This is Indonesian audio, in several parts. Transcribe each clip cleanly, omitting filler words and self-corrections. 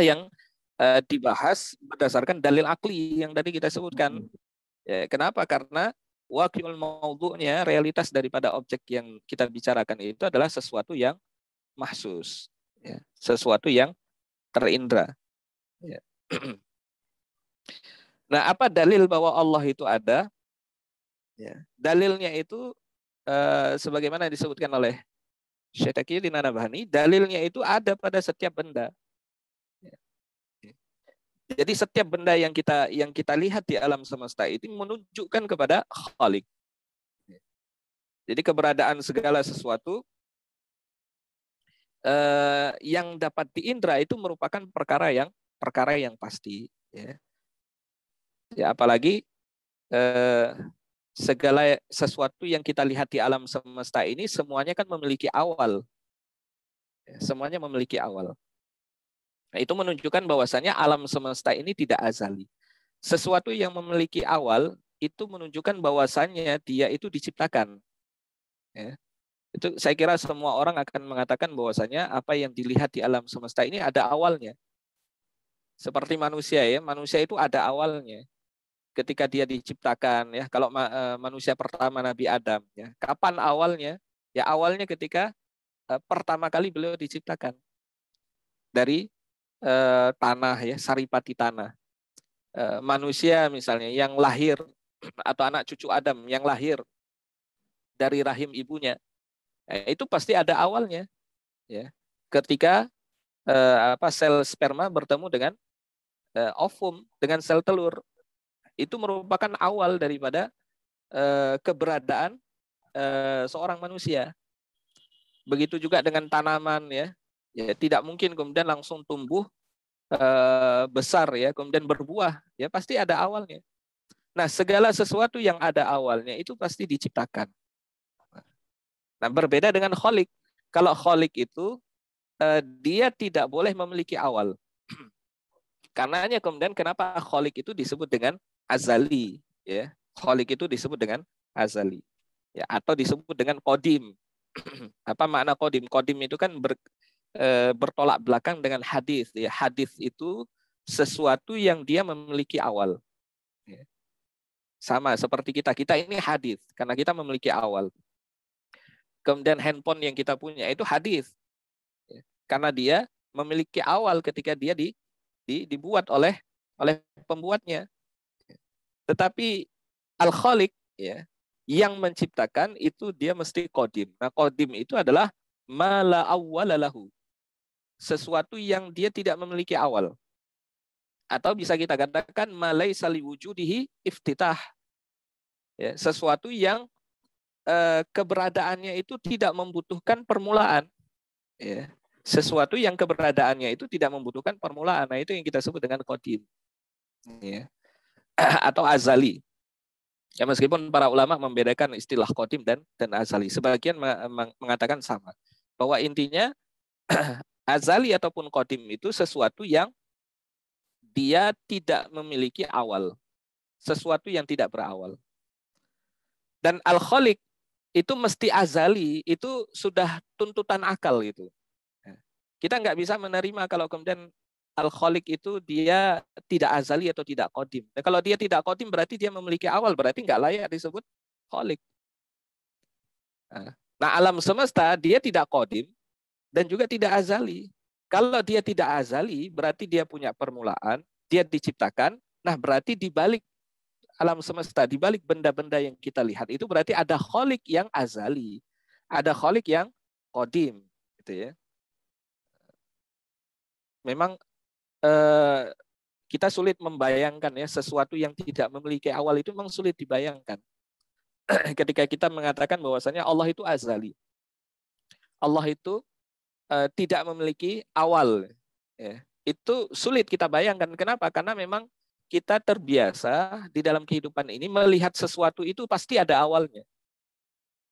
yang dibahas berdasarkan dalil akli yang tadi kita sebutkan. Ya, kenapa? Karena waqi'ul maudhu'nya, realitas daripada objek yang kita bicarakan itu adalah sesuatu yang mahsus, ya, sesuatu yang terindra. Ya. Nah, apa dalil bahwa Allah itu ada? Ya. Dalilnya itu sebagaimana disebutkan oleh Syekh Taqiyuddin An-Nabhani, dalilnya itu ada pada setiap benda. Ya. Jadi setiap benda yang kita lihat di alam semesta itu menunjukkan kepada Khalik. Jadi keberadaan segala sesuatu yang dapat diindra itu merupakan perkara yang pasti. Ya, ya apalagi segala sesuatu yang kita lihat di alam semesta ini semuanya kan memiliki awal. Ya, semuanya memiliki awal. Nah, itu menunjukkan bahwasanya alam semesta ini tidak azali. Sesuatu yang memiliki awal itu menunjukkan bahwasanya dia itu diciptakan. Ya. Itu saya kira semua orang akan mengatakan bahwasanya apa yang dilihat di alam semesta ini ada awalnya. Seperti manusia ya, manusia itu ada awalnya. Ketika dia diciptakan ya, kalau manusia pertama Nabi Adam ya, kapan awalnya? Ya awalnya ketika pertama kali beliau diciptakan dari tanah ya, saripati tanah. Manusia misalnya yang lahir atau anak cucu Adam yang lahir dari rahim ibunya, itu pasti ada awalnya ya. Ketika sel sperma bertemu dengan ovum, dengan sel telur, itu merupakan awal daripada keberadaan seorang manusia. Begitu juga dengan tanaman ya, ya tidak mungkin kemudian langsung tumbuh besar ya, kemudian berbuah ya, pasti ada awalnya. Nah, segala sesuatu yang ada awalnya itu pasti diciptakan. Nah, berbeda dengan Khalik. Kalau Khalik itu dia tidak boleh memiliki awal. Karenanya kemudian kenapa Khalik itu disebut dengan azali ya. Khalik itu disebut dengan azali. Ya, atau disebut dengan qadim. Apa makna qadim? Qadim itu kan bertolak belakang dengan hadis. Ya, hadis itu sesuatu yang dia memiliki awal. Ya. Sama seperti kita ini hadis karena kita memiliki awal. Kemudian handphone yang kita punya itu hadis. Ya. Karena dia memiliki awal ketika dia dibuat oleh pembuatnya. Tetapi Al-Khaliq ya, yang menciptakan itu dia mesti qadim. Nah, qadim itu adalah ma la awwala lahu. Sesuatu yang dia tidak memiliki awal. Atau bisa kita katakan ma laisa liwujudihi iftitah. Ya, sesuatu yang keberadaannya itu tidak membutuhkan permulaan. Ya. Sesuatu yang keberadaannya itu tidak membutuhkan permulaan. Nah, itu yang kita sebut dengan qadim. Ya. Atau azali. Ya, meskipun para ulama membedakan istilah qadim dan azali. Sebagian mengatakan sama. Bahwa intinya azali ataupun qadim itu sesuatu yang dia tidak memiliki awal. Sesuatu yang tidak berawal. Dan al-khaliq itu mesti azali, itu sudah tuntutan akal gitu. Kita nggak bisa menerima kalau kemudian al-khaliq itu dia tidak azali atau tidak qadim. Nah, kalau dia tidak qadim berarti dia memiliki awal, berarti nggak layak disebut khaliq. Nah, alam semesta dia tidak qadim dan juga tidak azali. Kalau dia tidak azali berarti dia punya permulaan, dia diciptakan. Nah, berarti di balik alam semesta, di balik benda-benda yang kita lihat itu berarti ada khaliq yang azali, ada khaliq yang qadim, gitu ya. Memang kita sulit membayangkan ya sesuatu yang tidak memiliki awal itu memang sulit dibayangkan. Ketika kita mengatakan bahwasanya Allah itu azali, Allah itu tidak memiliki awal, ya. Itu sulit kita bayangkan. Kenapa? Karena memang kita terbiasa di dalam kehidupan ini melihat sesuatu itu pasti ada awalnya.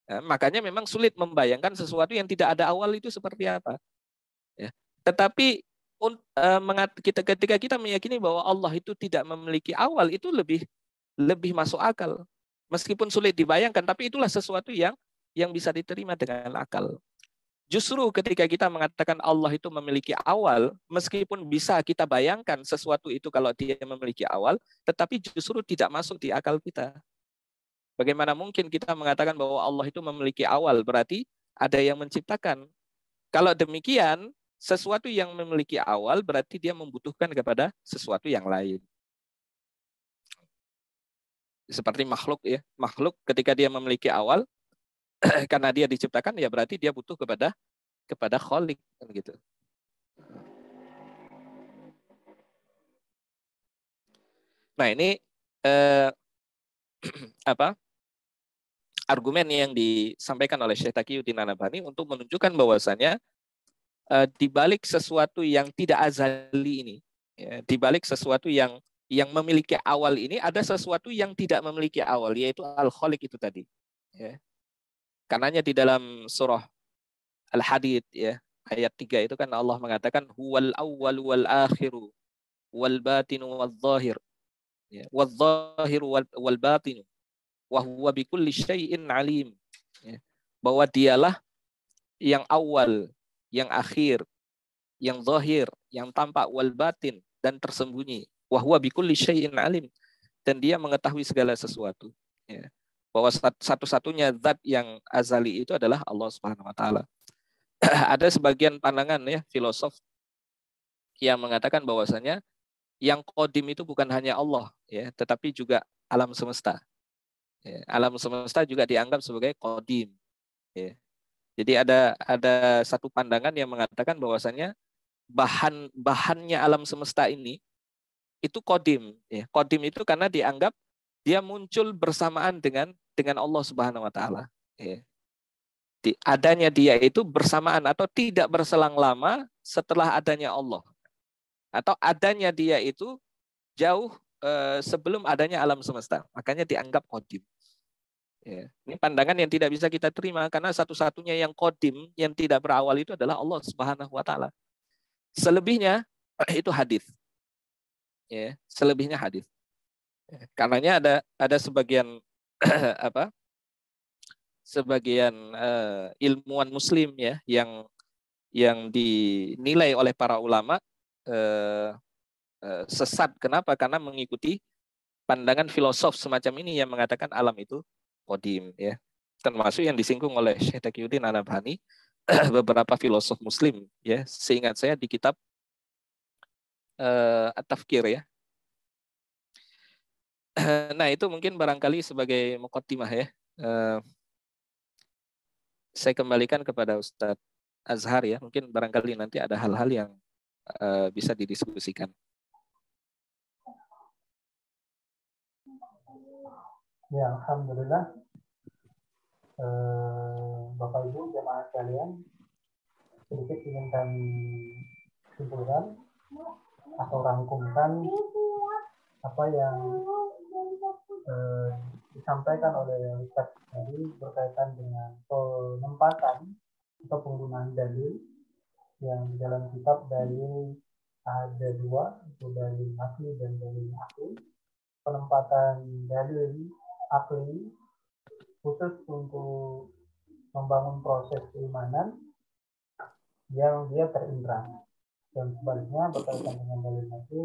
Nah, makanya memang sulit membayangkan sesuatu yang tidak ada awal itu seperti apa. Ya. Tetapi ketika kita meyakini bahwa Allah itu tidak memiliki awal, itu lebih masuk akal. Meskipun sulit dibayangkan, tapi itulah sesuatu yang bisa diterima dengan akal. Justru ketika kita mengatakan Allah itu memiliki awal, meskipun bisa kita bayangkan sesuatu itu kalau dia memiliki awal, tetapi justru tidak masuk di akal kita. Bagaimana mungkin kita mengatakan bahwa Allah itu memiliki awal, berarti ada yang menciptakan. Kalau demikian, sesuatu yang memiliki awal berarti dia membutuhkan kepada sesuatu yang lain. Seperti makhluk ya, makhluk ketika dia memiliki awal, karena dia diciptakan ya berarti dia butuh kepada Khalik kan gitu. Nah, ini argumen yang disampaikan oleh Syekh Taqiyuddin An-Nabhani untuk menunjukkan bahwasannya di balik sesuatu yang tidak azali ini, ya, di balik sesuatu yang memiliki awal ini ada sesuatu yang tidak memiliki awal, yaitu Al-Khaliq itu tadi. Ya. Karenanya di dalam surah Al-Hadid ya, ayat 3 itu kan Allah mengatakan huwal awwal wal akhiru wal batinu wal zahir. Ya, wal zahiru wal batinu wa huwa bikulli syai'in alim. Ya. Bahwa dialah yang awal, yang akhir, yang zahir, yang tampak, wal batin, dan tersembunyi. Wa huwa bikulli syai'in alim. Dan dia mengetahui segala sesuatu. Ya. Bahwa satu-satunya zat yang azali itu adalah Allah Subhanahu wa taala. Ada sebagian pandangan ya filosof yang mengatakan bahwasanya yang qadim itu bukan hanya Allah ya, tetapi juga alam semesta. Ya, alam semesta juga dianggap sebagai qadim. Ya. Jadi ada satu pandangan yang mengatakan bahwasanya bahannya alam semesta ini itu qadim. Ya. Qadim itu karena dianggap dia muncul bersamaan dengan Allah Subhanahu wa taala. Ya. Adanya dia itu bersamaan atau tidak berselang lama setelah adanya Allah. Atau adanya dia itu jauh sebelum adanya alam semesta. Makanya dianggap qadim. Ya. Ini pandangan yang tidak bisa kita terima karena satu-satunya yang qadim, yang tidak berawal itu adalah Allah Subhanahu wa taala. Selebihnya itu hadis. Ya, selebihnya hadis. Ya. Karenanya ada sebagian sebagian ilmuwan muslim ya yang dinilai oleh para ulama sesat. Kenapa? Karena mengikuti pandangan filosof semacam ini yang mengatakan alam itu qadim ya. Termasuk yang disinggung oleh Syekh Taqiyuddin An-Nabhani beberapa filosof muslim ya. Seingat saya di kitab At-Tafkir ya. Nah, itu mungkin barangkali sebagai muqaddimah ya. Saya kembalikan kepada Ustadz Azhar ya. Mungkin barangkali nanti ada hal-hal yang bisa didiskusikan. Ya, alhamdulillah. Bapak Ibu jemaah sekalian, sedikit ingin kami simpulkan atau rangkumkan apa yang disampaikan oleh Ustaz tadi berkaitan dengan penempatan atau penggunaan dalil yang di dalam kitab dalil ada dua, itu dalil akli dan dalil akli. Penempatan dalil akli khusus untuk membangun proses keimanan yang dia terindra, dan sebaliknya berkaitan dengan dalil akli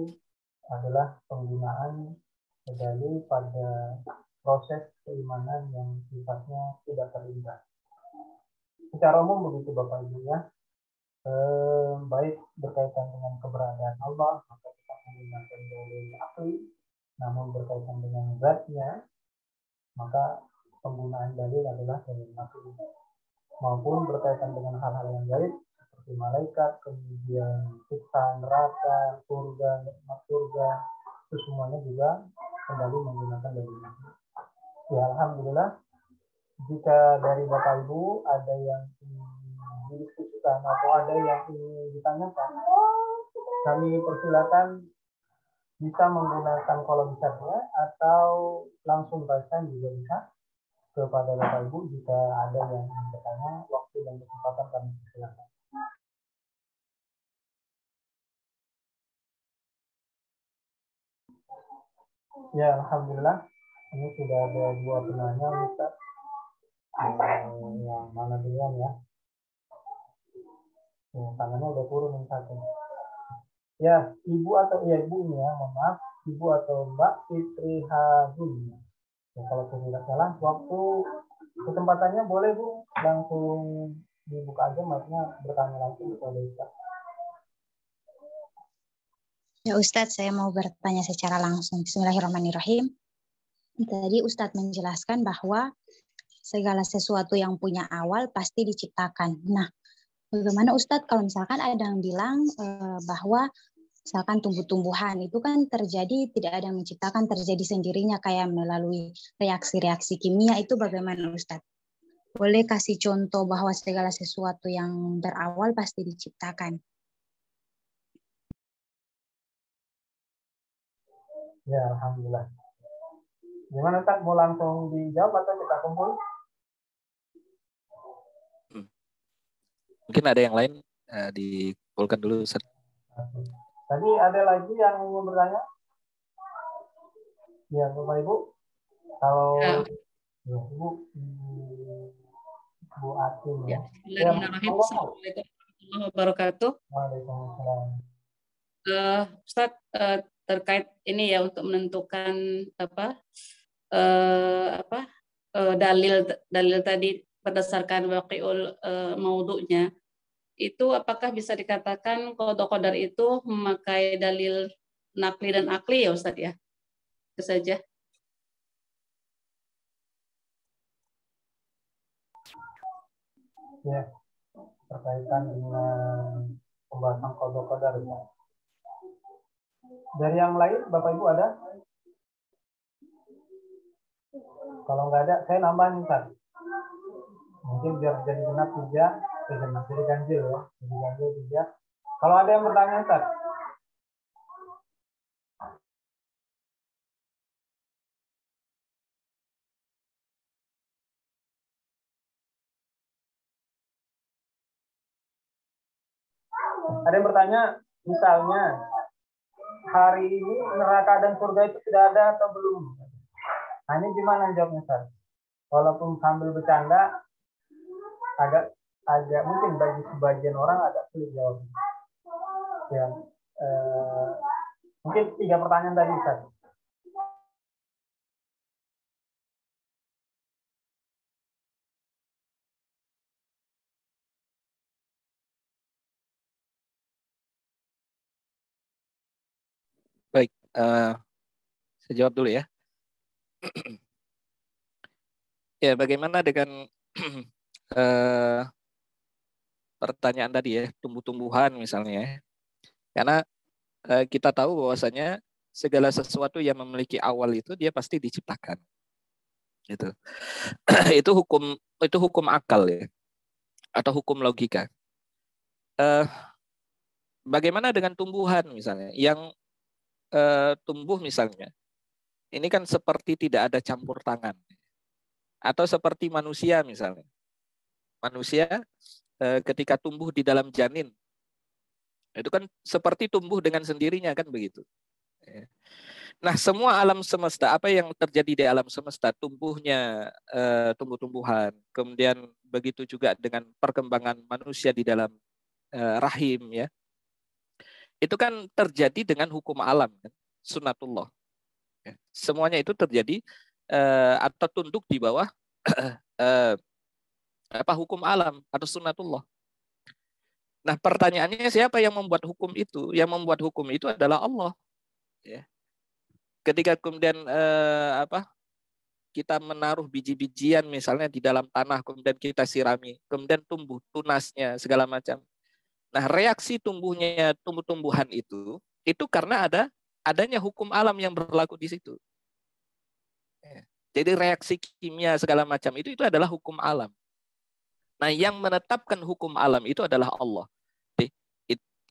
adalah penggunaan dalil pada proses keimanan yang sifatnya tidak terindra. Secara umum begitu Bapak Ibu ya. Baik berkaitan dengan keberadaan Allah, maka kita menggunakan dalil akli. Namun berkaitan dengan zatnya, maka penggunaan dalil adalah dalil akli. Maupun berkaitan dengan hal-hal yang gaib seperti malaikat, kemudian siksa neraka, surga, nikmat surga, itu semuanya juga kembali menggunakan dalil akli. Ya, alhamdulillah. Jika dari Bapak Ibu ada yang didiskusikan atau ada yang ingin ditanyakan, kami persilakan bisa menggunakan kolom chatnya atau langsung baca juga bisa kepada Bapak Ibu jika ada yang ingin bertanya. Waktu dan kesempatan kami persilakan. Ya, alhamdulillah. Ini sudah ada dua penanya, Ustaz. Yang mana duluan ya? Ya, tangannya udah turun yang satu. Ya, ibu atau ya ibu ini ya, mohon maaf, ibu atau Mbak Fitri Hadun. Ya, kalau saya tidak salah, waktu kesempatannya boleh Bu langsung dibuka aja, maksudnya bertanya langsung kepada Ustaz. Ya Ustadz, saya mau bertanya secara langsung. Bismillahirrahmanirrahim. Tadi Ustadz menjelaskan bahwa segala sesuatu yang punya awal pasti diciptakan. Nah, bagaimana Ustadz kalau misalkan ada yang bilang bahwa misalkan tumbuh-tumbuhan itu kan terjadi, tidak ada yang menciptakan, terjadi sendirinya kayak melalui reaksi-reaksi kimia, itu bagaimana Ustadz? Boleh kasih contoh bahwa segala sesuatu yang berawal pasti diciptakan? Ya, alhamdulillah. Gimana Ustaz, mau langsung dijawab atau kita kumpul? Mungkin ada yang lain dikumpulkan dulu Ustaz. Tadi ada lagi yang ingin bertanya? Ya, Bapak Ibu. Kalau ya, Ibu Bu Atin ya. Bismillahirrahmanirrahim. Assalamualaikum warahmatullahi wabarakatuh. Waalaikumsalam. Ustadz, terkait ini ya untuk menentukan dalil tadi berdasarkan waqi'ul maudhu'nya, itu apakah bisa dikatakan qada qadar itu memakai dalil nakli dan akli ya Ustadz ya? Itu saja. Ya, berkaitan dengan pembahasan qada qadar ya. Dari yang lain, Bapak Ibu ada? Kalau nggak ada, saya nambahin Ustaz. Mungkin biar jadi genap 3, jadi ganjil ya. Jadi ganjil 3. Kalau ada yang bertanya Ustaz. Ada yang bertanya, misalnya hari ini neraka dan surga itu sudah ada atau belum? Nah, ini gimana jawabnya Ustaz? Walaupun sambil bercanda, agak mungkin bagi sebagian orang agak sulit jawab. Ya, mungkin 3 pertanyaan tadi Ustaz. Baik, saya jawab dulu ya. Ya, bagaimana dengan pertanyaan tadi ya, tumbuh-tumbuhan misalnya ya. Karena kita tahu bahwasanya segala sesuatu yang memiliki awal itu dia pasti diciptakan. Gitu. itu hukum akal ya, atau hukum logika. Bagaimana dengan tumbuhan misalnya yang tumbuh misalnya, ini kan seperti tidak ada campur tangan, atau seperti manusia misalnya. Manusia ketika tumbuh di dalam janin, itu kan seperti tumbuh dengan sendirinya kan begitu. Nah, semua alam semesta, apa yang terjadi di alam semesta, tumbuhnya tumbuh-tumbuhan, kemudian begitu juga dengan perkembangan manusia di dalam rahim ya, itu kan terjadi dengan hukum alam, kan? Sunnatullah. Semuanya itu terjadi atau tunduk di bawah hukum alam atau sunnatullah. Nah, pertanyaannya siapa yang membuat hukum itu? Yang membuat hukum itu adalah Allah. Ya. Ketika kemudian kita menaruh biji-bijian misalnya di dalam tanah, kemudian kita sirami, kemudian tumbuh tunasnya segala macam. Nah, reaksi tumbuhnya tumbuh-tumbuhan itu karena adanya hukum alam yang berlaku di situ. Jadi reaksi kimia segala macam itu adalah hukum alam. Nah, yang menetapkan hukum alam itu adalah Allah.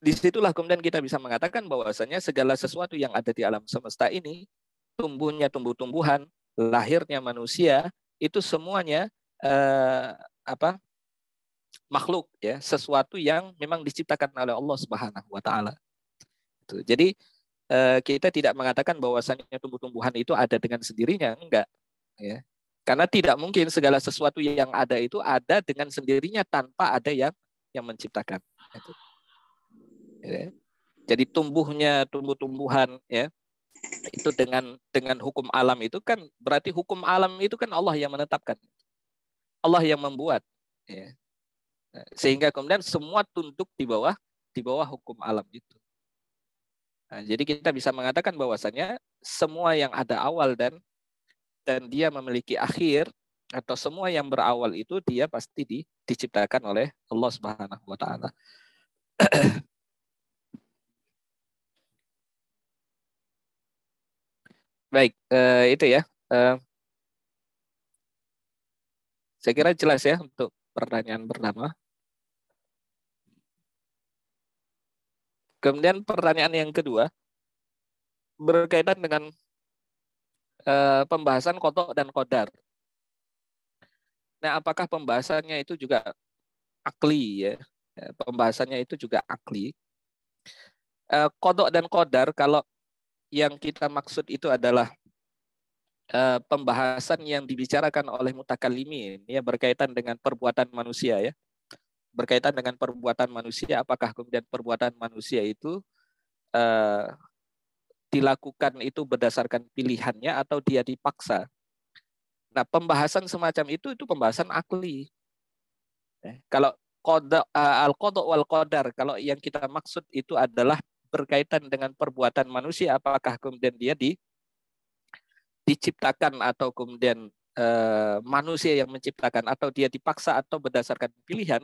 Disitulah kemudian kita bisa mengatakan bahwasanya segala sesuatu yang ada di alam semesta ini, tumbuhnya tumbuh-tumbuhan, lahirnya manusia, itu semuanya makhluk ya, sesuatu yang memang diciptakan oleh Allah Subhanahu wa taala. Jadi kita tidak mengatakan bahwasanya tumbuh-tumbuhan itu ada dengan sendirinya, enggak ya. Karena tidak mungkin segala sesuatu yang ada itu ada dengan sendirinya tanpa ada yang menciptakan. Ya. Jadi tumbuh-tumbuhan ya itu dengan hukum alam itu kan berarti hukum alam itu kan Allah yang menetapkan, Allah yang membuat. Ya. Sehingga kemudian semua tunduk di bawah hukum alam itu. Nah, jadi kita bisa mengatakan bahwasanya semua yang ada awal dan dia memiliki akhir, atau semua yang berawal itu dia pasti diciptakan oleh Allah Subhanahu wa taala. Baik, itu ya. Saya kira jelas ya untuk pertanyaan pertama. Kemudian pertanyaan yang kedua berkaitan dengan pembahasan qada dan qadar. Nah, apakah pembahasannya itu juga akli ya? Pembahasannya itu juga akli. Qada dan qadar kalau yang kita maksud itu adalah pembahasan yang dibicarakan oleh mutakallimin ya berkaitan dengan perbuatan manusia ya. Berkaitan dengan perbuatan manusia, apakah kemudian perbuatan manusia itu dilakukan itu berdasarkan pilihannya atau dia dipaksa. Nah, pembahasan semacam itu pembahasan akli. Kalau al-qada wal qadar, kalau yang kita maksud itu adalah berkaitan dengan perbuatan manusia, apakah kemudian dia diciptakan atau kemudian manusia yang menciptakan atau dia dipaksa atau berdasarkan pilihan,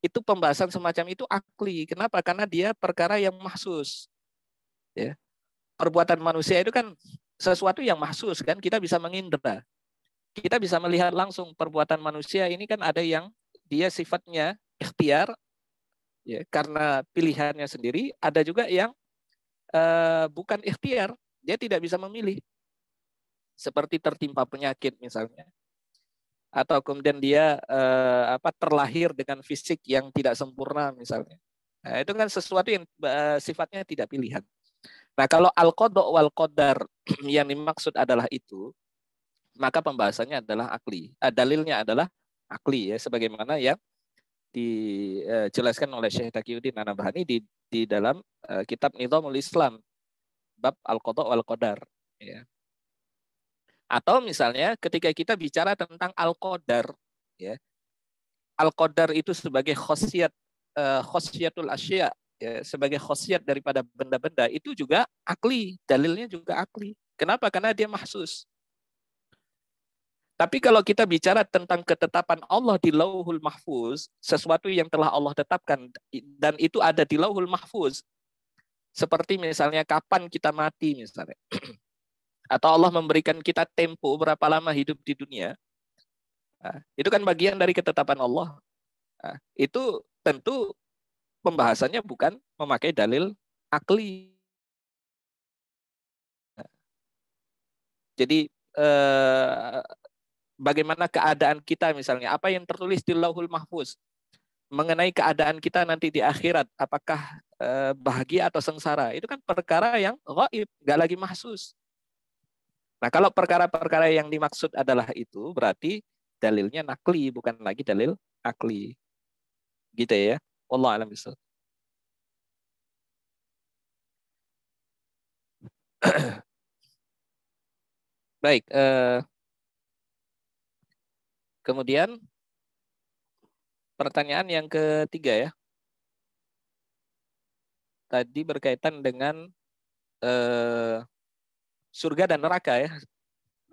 itu pembahasan semacam itu akli. Kenapa? Karena dia perkara yang mahsus. Ya. Perbuatan manusia itu kan sesuatu yang mahsus kan, kita bisa mengindra. Kita bisa melihat langsung perbuatan manusia ini kan ada yang dia sifatnya ikhtiar ya karena pilihannya sendiri, ada juga yang bukan ikhtiar, dia tidak bisa memilih. Seperti tertimpa penyakit misalnya. Atau kemudian dia terlahir dengan fisik yang tidak sempurna misalnya. Nah, itu kan sesuatu yang sifatnya tidak pilihan. Nah, kalau al-qada wal qadar yang dimaksud adalah itu, maka pembahasannya adalah akli. Dalilnya adalah akli ya, sebagaimana yang dijelaskan oleh Syekh Taqiyuddin An-Nabhani di dalam kitab Nizamul Islam bab al-qada wal qadar ya. Atau misalnya ketika kita bicara tentang al-qadar ya. Al-qadar itu sebagai khosiyatul asya ya, sebagai khosiat daripada benda-benda itu juga akli, dalilnya juga akli. Kenapa? Karena dia mahsus. Tapi kalau kita bicara tentang ketetapan Allah di Lauhul Mahfuz, sesuatu yang telah Allah tetapkan dan itu ada di Lauhul Mahfuz, seperti misalnya kapan kita mati misalnya, atau Allah memberikan kita tempo berapa lama hidup di dunia, nah, itu kan bagian dari ketetapan Allah. Nah, itu tentu pembahasannya bukan memakai dalil akli. Jadi bagaimana keadaan kita misalnya, apa yang tertulis di Lauhul Mahfuz mengenai keadaan kita nanti di akhirat, apakah bahagia atau sengsara, itu kan perkara yang ghaib, nggak lagi mahsus. Nah, kalau perkara-perkara yang dimaksud adalah itu, berarti dalilnya nakli, bukan lagi dalil akli. Gitu ya. Wallahu a'lam bishawab. Baik, kemudian pertanyaan yang ketiga ya. Tadi berkaitan dengan surga dan neraka ya.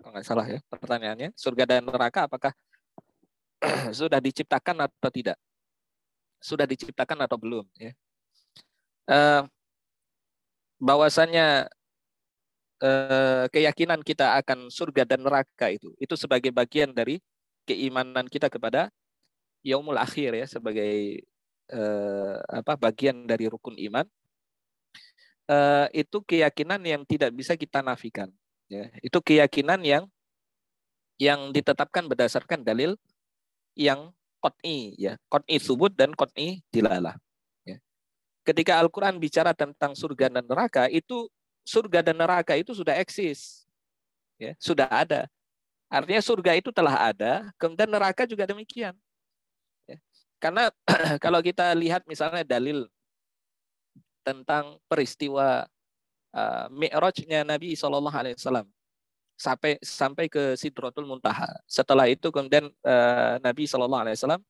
Kalau nggak salah ya pertanyaannya. Surga dan neraka apakah sudah diciptakan atau tidak? Sudah diciptakan atau belum? Ya. Bahwasannya keyakinan kita akan surga dan neraka itu sebagai bagian dari keimanan kita kepada yaumul akhir ya, sebagai bagian dari rukun iman. Itu keyakinan yang tidak bisa kita nafikan ya. Itu keyakinan yang ditetapkan berdasarkan dalil yang qat'i ya, qat'i tsubut dan qat'i dilalah ya. Ketika Al-Qur'an bicara tentang surga dan neraka, itu surga dan neraka itu sudah eksis ya, sudah ada. Artinya surga itu telah ada, kemudian neraka juga demikian ya. Karena kalau kita lihat misalnya dalil tentang peristiwa Mi'rajnya Nabi SAW sampai ke Sidratul Muntaha. Setelah itu kemudian Nabi SAW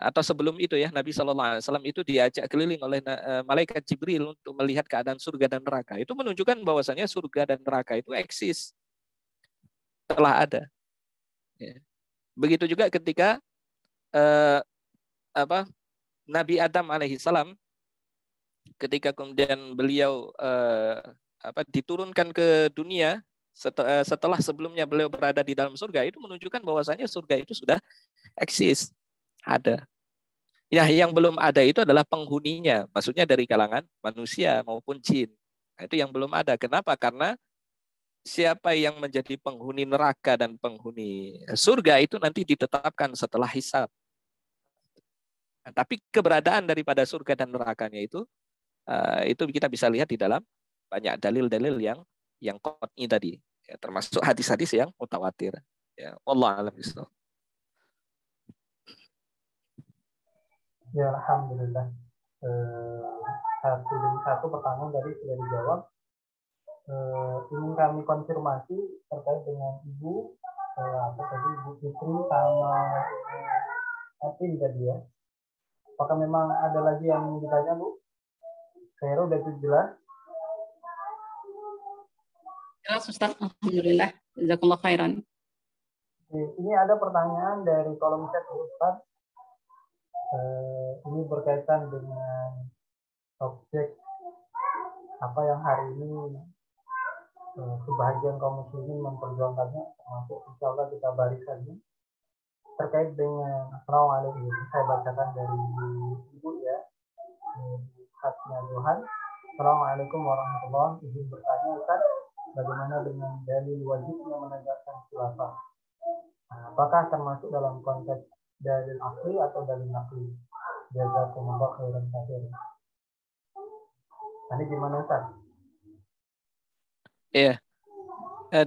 atau sebelum itu ya, Nabi SAW itu diajak keliling oleh malaikat Jibril untuk melihat keadaan surga dan neraka. Itu menunjukkan bahwasanya surga dan neraka itu eksis, telah ada. Ya. Begitu juga ketika Nabi Adam alaihissalam, ketika kemudian beliau diturunkan ke dunia setelah sebelumnya beliau berada di dalam surga, itu menunjukkan bahwasanya surga itu sudah eksis, ada. Ya, yang belum ada itu adalah penghuninya, maksudnya dari kalangan manusia maupun jin. Nah, itu yang belum ada. Kenapa? Karena siapa yang menjadi penghuni neraka dan penghuni surga itu nanti ditetapkan setelah hisab. Nah, tapi keberadaan daripada surga dan nerakanya itu kita bisa lihat di dalam banyak dalil-dalil yang qat'i tadi, ya, termasuk hadis-hadis yang mutawatir. Ya, wallahu a'lam bishawab. Ya, alhamdulillah. Satu pertanyaan dari sudah dijawab. Ingin kami konfirmasi terkait dengan Ibu Ibu Fitri sama Atin tadi ya. Apakah memang ada lagi yang ingin ditanya, Bu? Saya udah itu jelas. Jelas Ustaz, alhamdulillah. Jazakallah khairan. Ini ada pertanyaan dari kolom chat Ustaz. Ini berkaitan dengan objek apa yang hari ini sebahagian kaum muslimin memperjuangkannya, termasuk insya Allah kita barisannya terkait dengan Assalamualaikum. Saya bacakan dari Ibu ya, Hatnya Tuhan. Assalamualaikum warahmatullahi wabarakatuh. Izin bertanya Ustaz, bagaimana dengan dalil wajibnya menegakkan khilafah? Apakah termasuk dalam konteks dalil akli atau dalil nakli? Jazakumullah khairan katsiran. Ini gimana Ustaz? Iya.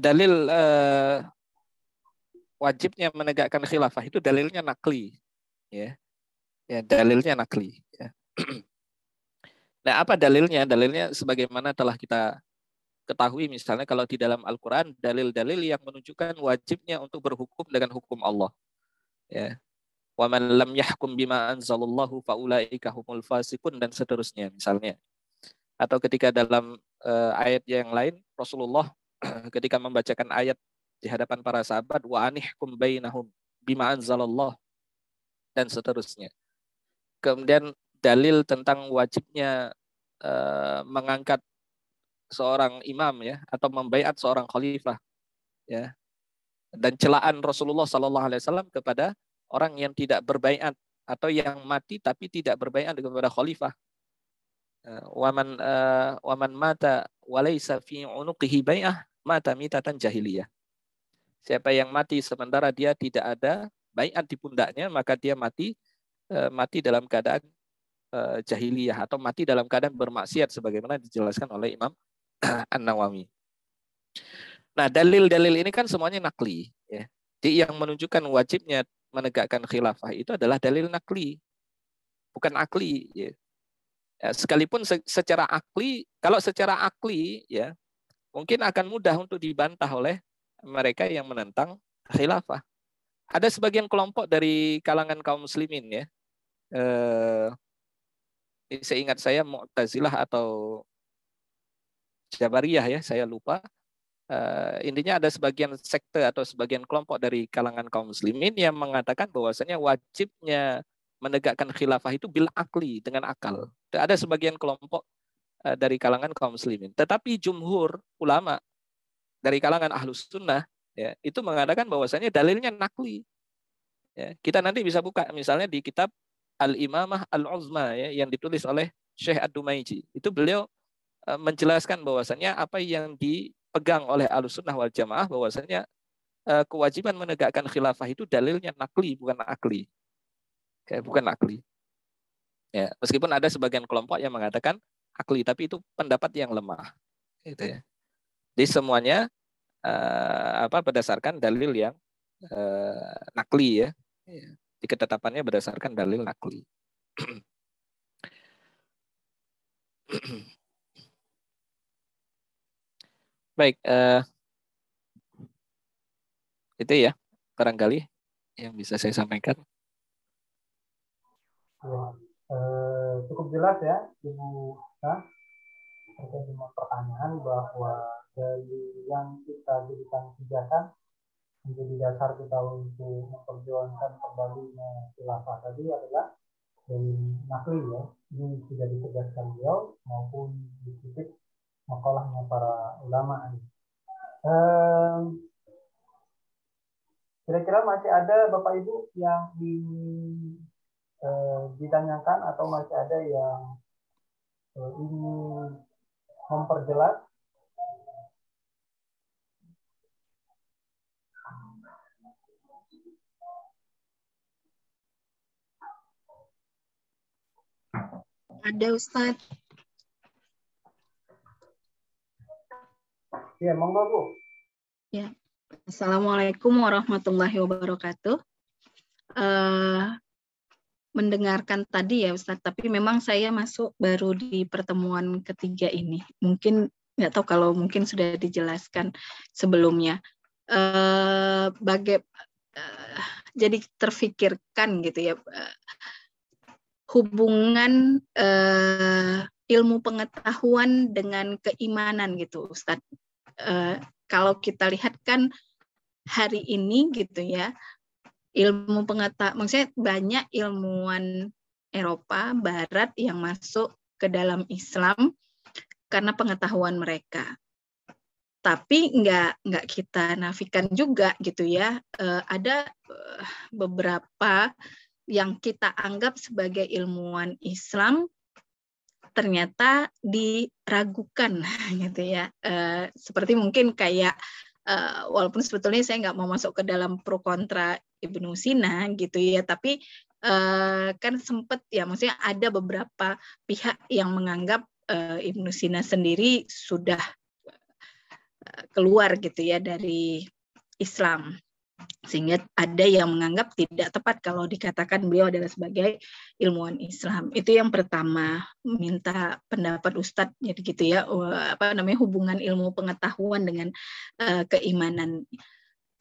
Dalil wajibnya menegakkan khilafah itu dalilnya nakli, ya. Ya, dalilnya nakli, ya. Nah, apa dalilnya? Dalilnya sebagaimana telah kita ketahui, misalnya kalau di dalam Al-Quran, dalil-dalil yang menunjukkan wajibnya untuk berhukum dengan hukum Allah. Ya. Wa man lam yahkum bima anzalallahu faulaika humul fasiqun, dan seterusnya misalnya. Atau ketika dalam ayat yang lain, Rasulullah ketika membacakan ayat di hadapan para sahabat, wa anihkum bainahum bima anzalallah, dan seterusnya. Kemudian dalil tentang wajibnya mengangkat seorang imam ya, atau membaiat seorang khalifah ya, dan celaan Rasulullah SAW kepada orang yang tidak berbaiat atau yang mati tapi tidak berbaiat kepada khalifah. Waman mata walaysa fi unuqihi bai'ah mata mitatan jahiliyah. Siapa yang mati sementara dia tidak ada baiat di pundaknya, maka dia mati dalam keadaan jahiliyah, atau mati dalam keadaan bermaksiat sebagaimana dijelaskan oleh Imam An-Nawawi. Nah, dalil-dalil ini kan semuanya nakli, ya. Jadi yang menunjukkan wajibnya menegakkan khilafah itu adalah dalil nakli, bukan akli, ya. Ya, sekalipun secara akli, kalau secara akli ya mungkin akan mudah untuk dibantah oleh mereka yang menentang khilafah. Ada sebagian kelompok dari kalangan kaum muslimin ya, seingat saya Mu'tazilah atau Jabariyah ya, saya lupa. Intinya ada sebagian sekte atau sebagian kelompok dari kalangan kaum muslimin yang mengatakan bahwasanya wajibnya menegakkan khilafah itu bil akli, dengan akal. Ada sebagian kelompok dari kalangan kaum muslimin. Tetapi jumhur ulama dari kalangan ahlus sunnah ya, itu mengatakan bahwasanya dalilnya nakli. Ya, kita nanti bisa buka misalnya di kitab Al-Imamah Al-Uzma ya, yang ditulis oleh Syekh Ad-Dumaiji. Itu beliau menjelaskan bahwasanya apa yang dipegang oleh ahlus sunnah wal jamaah, bahwasanya kewajiban menegakkan khilafah itu dalilnya nakli, bukan akli. Bukan akli. Ya, meskipun ada sebagian kelompok yang mengatakan akli, tapi itu pendapat yang lemah. Gitu ya. Jadi semuanya berdasarkan dalil yang nakli ya. Di ketetapannya berdasarkan dalil nakli. Baik, itu ya barangkali yang bisa saya sampaikan. Ya, cukup jelas ya, Ibu. Terkait dengan pertanyaan bahwa dari yang kita jadikan pijakan menjadi dasar kita untuk memperjuangkan kembalinya khilafah tadi adalah dari nakli ya. Ini sudah ditegaskan beliau maupun di titik makalahnya para ulama. Kira-kira masih ada Bapak Ibu yang ingin ditanyakan atau masih ada yang ingin memperjelas? Ada Ustadz. Ya, monggo Bu. Ya. Assalamualaikum warahmatullahi wabarakatuh. Mendengarkan tadi ya Ustadz, tapi memang saya masuk baru di pertemuan ketiga ini. Mungkin nggak tahu kalau mungkin sudah dijelaskan sebelumnya. Jadi terfikirkan gitu ya, hubungan ilmu pengetahuan dengan keimanan gitu Ustadz. Kalau kita lihat kan hari ini gitu ya, ilmu pengetahuan, maksudnya banyak ilmuwan Eropa Barat yang masuk ke dalam Islam karena pengetahuan mereka. Tapi nggak kita nafikan juga gitu ya. Ada beberapa yang kita anggap sebagai ilmuwan Islam ternyata diragukan gitu ya. Seperti mungkin kayak walaupun sebetulnya saya nggak mau masuk ke dalam pro kontra Ibnu Sina gitu ya, tapi kan sempat ya, maksudnya ada beberapa pihak yang menganggap Ibnu Sina sendiri sudah keluar gitu ya dari Islam, sehingga ada yang menganggap tidak tepat kalau dikatakan beliau adalah sebagai ilmuwan Islam. Itu yang pertama, minta pendapat Ustadz jadi gitu ya, hubungan ilmu pengetahuan dengan keimanan.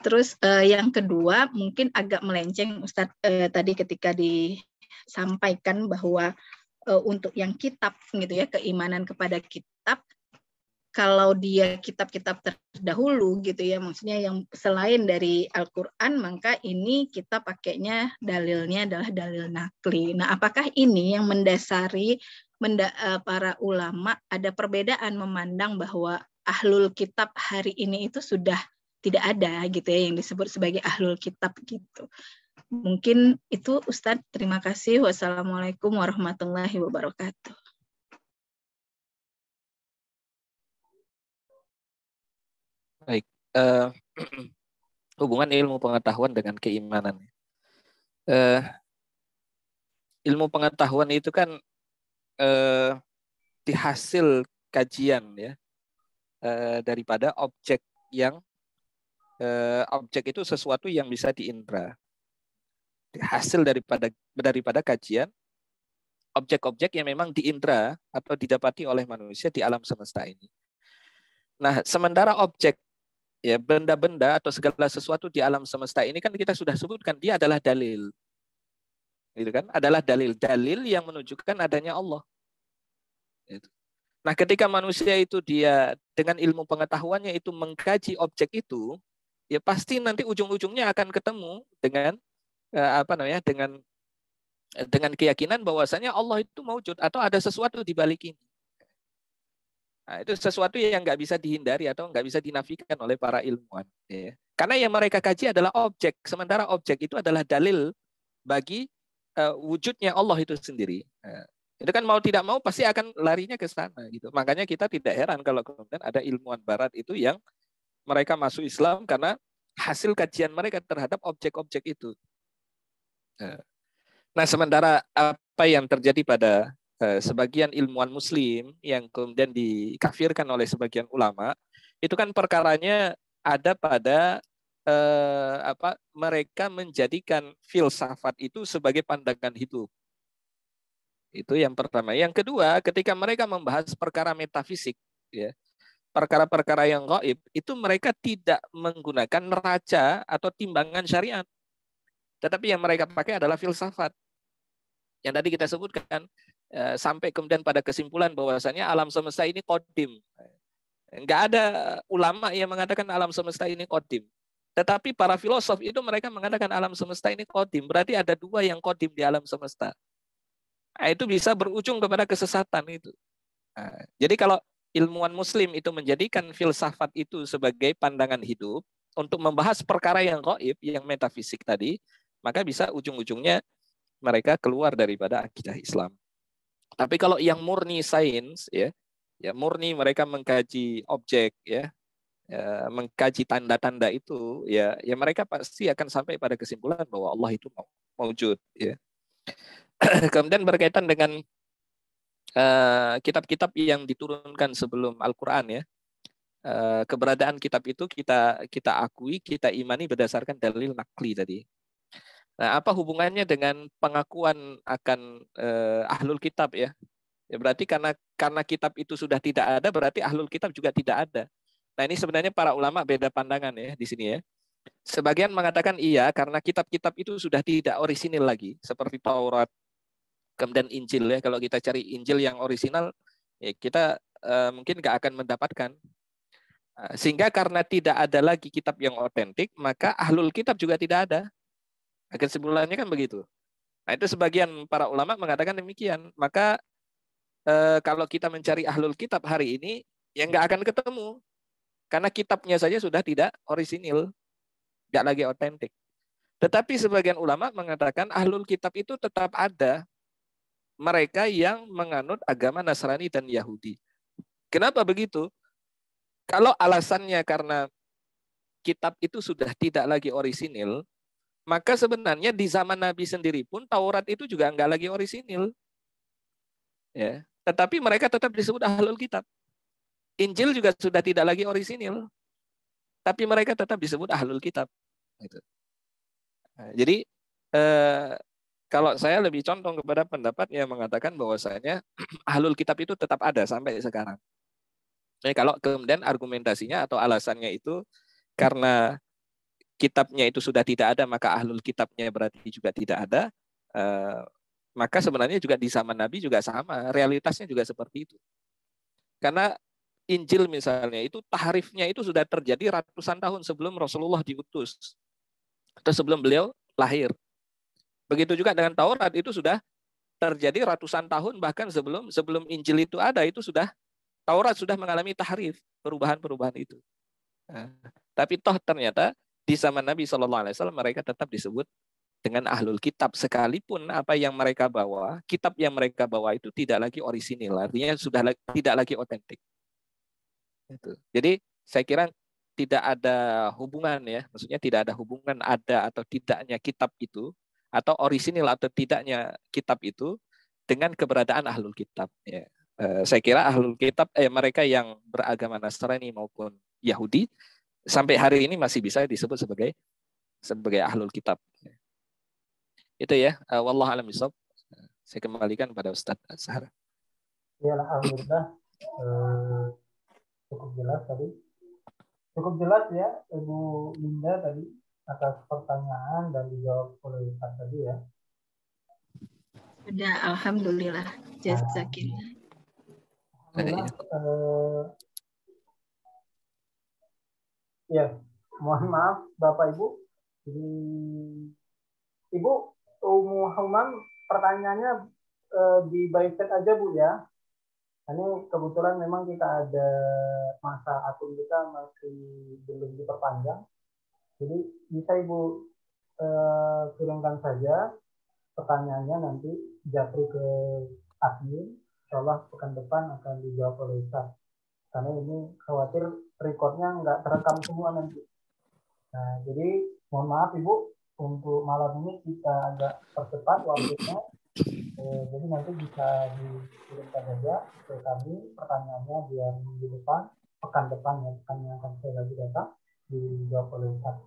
Terus yang kedua mungkin agak melenceng Ustadz, tadi ketika disampaikan bahwa untuk yang kitab gitu ya, keimanan kepada kitab, kalau dia kitab-kitab terdahulu gitu ya, maksudnya yang selain dari Al-Quran, maka ini kita pakainya dalilnya adalah dalil nakli. Nah, apakah ini yang mendasari para ulama ada perbedaan memandang bahwa ahlul kitab hari ini itu sudah tidak ada gitu ya, yang disebut sebagai ahlul kitab gitu. Mungkin itu Ustadz, terima kasih. Wassalamualaikum warahmatullahi wabarakatuh. Baik, hubungan ilmu pengetahuan dengan keimanan. Ilmu pengetahuan itu kan dihasil kajian ya, daripada objek yang objek itu sesuatu yang bisa diindra. Hasil daripada kajian objek-objek yang memang diindra atau didapati oleh manusia di alam semesta ini. Nah, sementara objek ya, benda-benda atau segala sesuatu di alam semesta ini kan kita sudah sebutkan dia adalah dalil. Gitu kan? Adalah dalil yang menunjukkan adanya Allah. Gitu. Nah, ketika manusia itu dia dengan ilmu pengetahuannya itu mengkaji objek itu, ya pasti nanti ujung-ujungnya akan ketemu dengan dengan keyakinan bahwasanya Allah itu maujud atau ada sesuatu di balik ini. Nah, itu sesuatu yang nggak bisa dihindari atau nggak bisa dinafikan oleh para ilmuwan. Ya. Karena yang mereka kaji adalah objek, sementara objek itu adalah dalil bagi wujudnya Allah itu sendiri. Nah, itu kan mau tidak mau pasti akan larinya ke sana. Gitu. Makanya kita tidak heran kalau kemudian ada ilmuwan Barat itu yang mereka masuk Islam karena hasil kajian mereka terhadap objek-objek itu. Nah, sementara apa yang terjadi pada sebagian ilmuwan Muslim yang kemudian dikafirkan oleh sebagian ulama, itu kan perkaranya ada pada mereka menjadikan filsafat itu sebagai pandangan hidup. Itu yang pertama. Yang kedua, ketika mereka membahas perkara metafisik, ya, perkara-perkara yang gaib, itu mereka tidak menggunakan neraca atau timbangan syariat. Tetapi yang mereka pakai adalah filsafat. Yang tadi kita sebutkan, sampai kemudian pada kesimpulan bahwasanya alam semesta ini qadim. Enggak ada ulama yang mengatakan alam semesta ini qadim. Tetapi para filosof itu mereka mengatakan alam semesta ini qadim. Berarti ada dua yang qadim di alam semesta. Nah, itu bisa berujung kepada kesesatan itu. Nah, jadi kalau ilmuwan muslim itu menjadikan filsafat itu sebagai pandangan hidup untuk membahas perkara yang gaib, yang metafisik tadi, maka bisa ujung-ujungnya mereka keluar daripada akidah Islam. Tapi kalau yang murni sains, ya murni mereka mengkaji objek, mengkaji tanda-tanda itu, ya mereka pasti akan sampai pada kesimpulan bahwa Allah itu maujud, ya. Kemudian berkaitan dengan kitab-kitab yang diturunkan sebelum Al-Quran, ya, keberadaan kitab itu kita akui, kita imani berdasarkan dalil nakli tadi. Nah, apa hubungannya dengan pengakuan akan ahlul kitab, ya? Ya berarti karena kitab itu sudah tidak ada, berarti ahlul kitab juga tidak ada. Nah, ini sebenarnya para ulama beda pandangan, ya, di sini, ya. Sebagian mengatakan iya karena kitab-kitab itu sudah tidak orisinil lagi, seperti Taurat, kemudian Injil, ya. Kalau kita cari Injil yang orisinal, ya kita mungkin nggak akan mendapatkan. Sehingga karena tidak ada lagi kitab yang otentik, maka ahlul kitab juga tidak ada. Kesimpulannya kan begitu. Nah, itu sebagian para ulama mengatakan demikian. Maka kalau kita mencari ahlul kitab hari ini, ya nggak akan ketemu. Karena kitabnya saja sudah tidak orisinil, nggak lagi otentik. Tetapi sebagian ulama mengatakan ahlul kitab itu tetap ada. Mereka yang menganut agama Nasrani dan Yahudi. Kenapa begitu? Kalau alasannya karena kitab itu sudah tidak lagi orisinil, maka sebenarnya di zaman Nabi sendiri pun Taurat itu juga nggak lagi orisinil. Ya. Tetapi mereka tetap disebut ahlul kitab. Injil juga sudah tidak lagi orisinil. Tapi mereka tetap disebut ahlul kitab. Gitu. Nah, jadi kalau saya lebih condong kepada pendapat yang mengatakan bahwasanya ahlul kitab itu tetap ada sampai sekarang. Jadi kalau kemudian argumentasinya atau alasannya itu karena kitabnya itu sudah tidak ada, maka ahlul kitabnya berarti juga tidak ada, maka sebenarnya juga di zaman Nabi juga sama, realitasnya juga seperti itu. Karena Injil misalnya itu tahrifnya itu sudah terjadi ratusan tahun sebelum Rasulullah diutus atau sebelum beliau lahir. Begitu juga dengan Taurat, itu sudah terjadi ratusan tahun, bahkan sebelum Injil itu ada, itu sudah Taurat sudah mengalami tahrif, perubahan-perubahan itu. Nah, tapi toh ternyata di zaman Nabi SAW mereka tetap disebut dengan ahlul kitab, sekalipun apa yang mereka bawa, kitab yang mereka bawa itu tidak lagi orisinil, artinya sudah tidak lagi otentik. Jadi saya kira tidak ada hubungan, ya, maksudnya tidak ada hubungan ada atau tidaknya kitab itu atau orisinil atau tidaknya kitab itu dengan keberadaan ahlul kitab. Ya. Saya kira ahlul kitab, mereka yang beragama Nasrani maupun Yahudi sampai hari ini masih bisa disebut sebagai ahlul kitab. Itu ya, wallahu a'lam bishawab. Saya kembalikan pada Ustaz Sahara. Ya, alhamdulillah, cukup jelas tadi. Cukup jelas ya Ibu Linda tadi atas pertanyaan dan dijawab oleh Ustaz tadi, ya. Sudah, alhamdulillah. Jazakillah. Ya, mohon maaf Bapak Ibu. Jadi Ibu Ummu pertanyaannya di by chat aja Bu, ya. Ini kebetulan memang kita ada masa akun kita masih belum diperpanjang. Jadi bisa Ibu kirimkan saja pertanyaannya, nanti japri ke admin. Insyaallah pekan depan akan dijawab oleh Ustaz. Karena ini khawatir recordnya nggak terekam semua nanti. Nah, jadi mohon maaf Ibu, untuk malam ini kita agak percepat waktunya. Jadi nanti bisa dikirimkan saja ke kami pertanyaannya biar minggu depan, pekan depan, ya, pekan yang akan saya lagi datang, dijawab oleh Ustaz.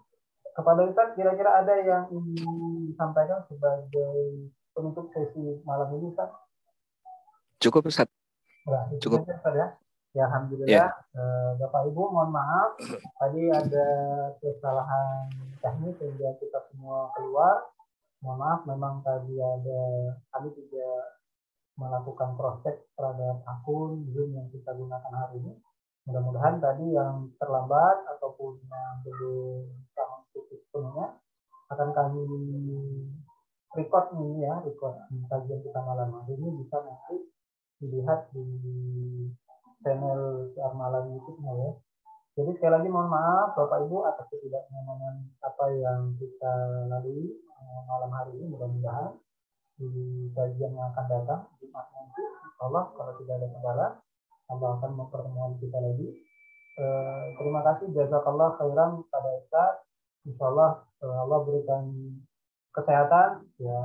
Kepada Ustaz, kira-kira ada yang ingin disampaikan sebagai penutup sesi malam ini, Ustaz? Cukup, Ustaz. Nah, Cukup. saja, Ustaz, ya. Ya, alhamdulillah. Bapak Ibu, mohon maaf. Tadi ada kesalahan teknis sehingga kita semua keluar. Mohon maaf, memang tadi kami tidak melakukan cross-check terhadap akun Zoom yang kita gunakan hari ini. Mudah-mudahan tadi yang terlambat ataupun yang belum bisa mengikuti sepenuhnya akan kami record kajian kita malam hari ini bisa nanti dilihat di channel siar malam YouTube-nya ya. Jadi sekali lagi mohon maaf Bapak Ibu atas ketidaknyamanan apa yang kita lalui malam hari ini. Mudah-mudahan di kajian yang akan datang Jumat nanti, insyaallah kalau tidak ada kendala Allah akan mempertemukan kita lagi. Terima kasih jazakallah khairan pada Ustaz. Insyaallah Allah berikan kesehatan ya.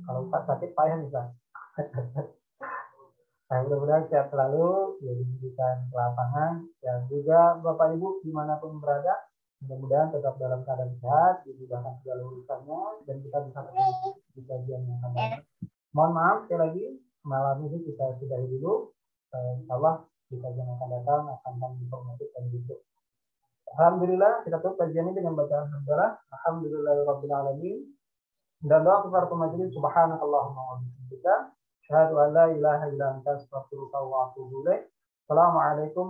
Kalau Ustaz sakit payah nih Ustaz. Nah, mudah-mudahan sehat selalu ya, diberikan lapangan dan juga Bapak Ibu dimanapun berada mudah-mudahan tetap dalam keadaan sehat, dimudahkan segala urusannya dan kita bisa ketemu di kajian yang akan datang. Mohon maaf sekali lagi malam ini kita sudahi dulu. Insyaallah di kajian yang akan datang akan kami informasikan juga. Alhamdulillah kita tutup kajian ini dengan bacaan hamdalah. Alhamdulillahirabbil alamin. Dan doa kepada majelis subhanakallahumma wa bihamdika asyhadu an la ilaha illa anta astaghfiruka wa atubu ilaik. Assalamualaikum